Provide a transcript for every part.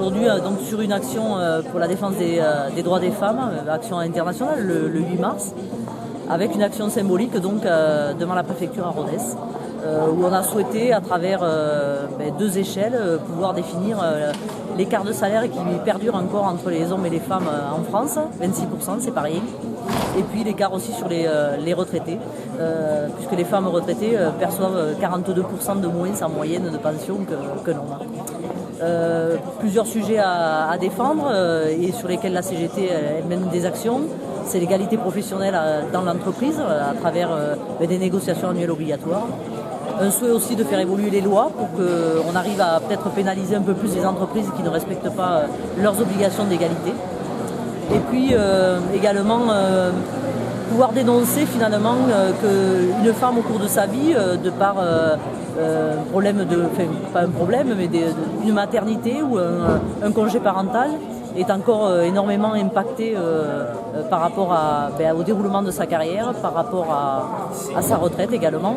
Aujourd'hui, donc sur une action pour la défense des droits des femmes, action internationale le 8 mars, avec une action symbolique donc devant la préfecture à Rodez, où on a souhaité à travers deux échelles pouvoir définir l'écart de salaire qui perdure encore entre les hommes et les femmes en France, 26%, c'est pas rien. Et puis l'écart aussi sur les retraités, puisque les femmes retraitées perçoivent 42% de moins en moyenne de pension que l'homme. Plusieurs sujets à défendre et sur lesquels la CGT elle mène des actions. C'est l'égalité professionnelle dans l'entreprise à travers des négociations annuelles obligatoires. Un souhait aussi de faire évoluer les lois pour qu'on arrive à peut-être pénaliser un peu plus les entreprises qui ne respectent pas leurs obligations d'égalité. Et puis également pouvoir dénoncer finalement qu'une femme au cours de sa vie, de par une maternité ou un congé parental, est encore énormément impactée par rapport au déroulement de sa carrière, par rapport à sa retraite également.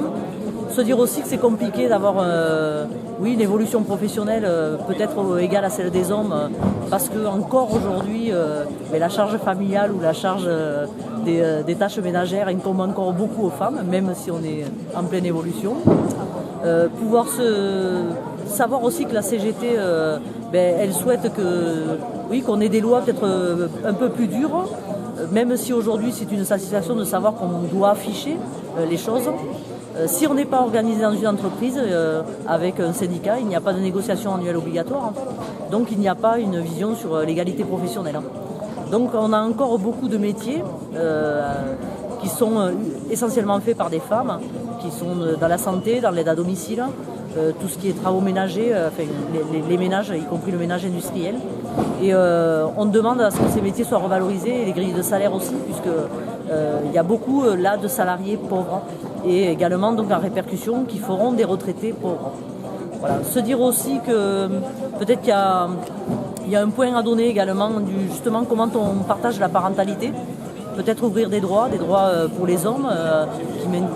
Se dire aussi que c'est compliqué d'avoir une évolution professionnelle peut-être égale à celle des hommes, parce que encore aujourd'hui la charge familiale ou la charge des tâches ménagères incombe encore beaucoup aux femmes, même si on est en pleine évolution. Savoir aussi que la CGT elle souhaite qu'on ait des lois peut-être un peu plus dures, même si aujourd'hui c'est une satisfaction de savoir qu'on doit afficher les choses. Si on n'est pas organisé dans une entreprise avec un syndicat, il n'y a pas de négociation annuelle obligatoire, donc il n'y a pas une vision sur l'égalité professionnelle. Donc on a encore beaucoup de métiers qui sont essentiellement faits par des femmes, qui sont dans la santé, dans l'aide à domicile, tout ce qui est travaux ménagers, les ménages, y compris le ménage industriel. Et on demande à ce que ces métiers soient revalorisés, et les grilles de salaire aussi, puisque il y a beaucoup là de salariés pauvres et également donc en répercussion qui feront des retraités pauvres. Voilà. Se dire aussi que peut-être qu'il y a un point à donner également justement comment on partage la parentalité. Peut-être ouvrir des droits pour les hommes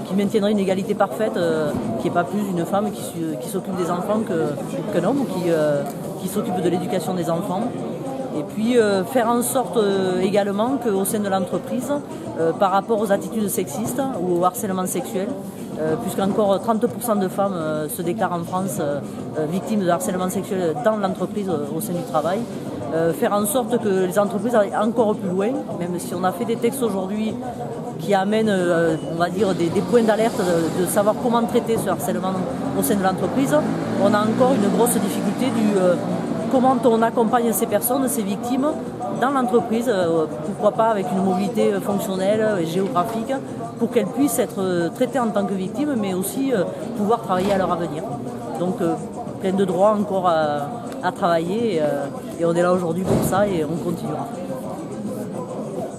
qui maintiendraient une égalité parfaite, qui n'est pas plus une femme qui s'occupe des enfants qu'un homme, ou qui s'occupe de l'éducation des enfants. Et puis faire en sorte également qu'au sein de l'entreprise, par rapport aux attitudes sexistes ou au harcèlement sexuel, puisqu'encore 30% de femmes se déclarent en France victimes de harcèlement sexuel dans l'entreprise au sein du travail, faire en sorte que les entreprises aillent encore plus loin, même si on a fait des textes aujourd'hui qui amènent on va dire des points d'alerte de savoir comment traiter ce harcèlement au sein de l'entreprise. On a encore une grosse difficulté comment on accompagne ces personnes, ces victimes, dans l'entreprise, pourquoi pas avec une mobilité fonctionnelle et géographique, pour qu'elles puissent être traitées en tant que victimes, mais aussi pouvoir travailler à leur avenir. Donc plein de droits encore à travailler, et on est là aujourd'hui pour ça, et on continuera.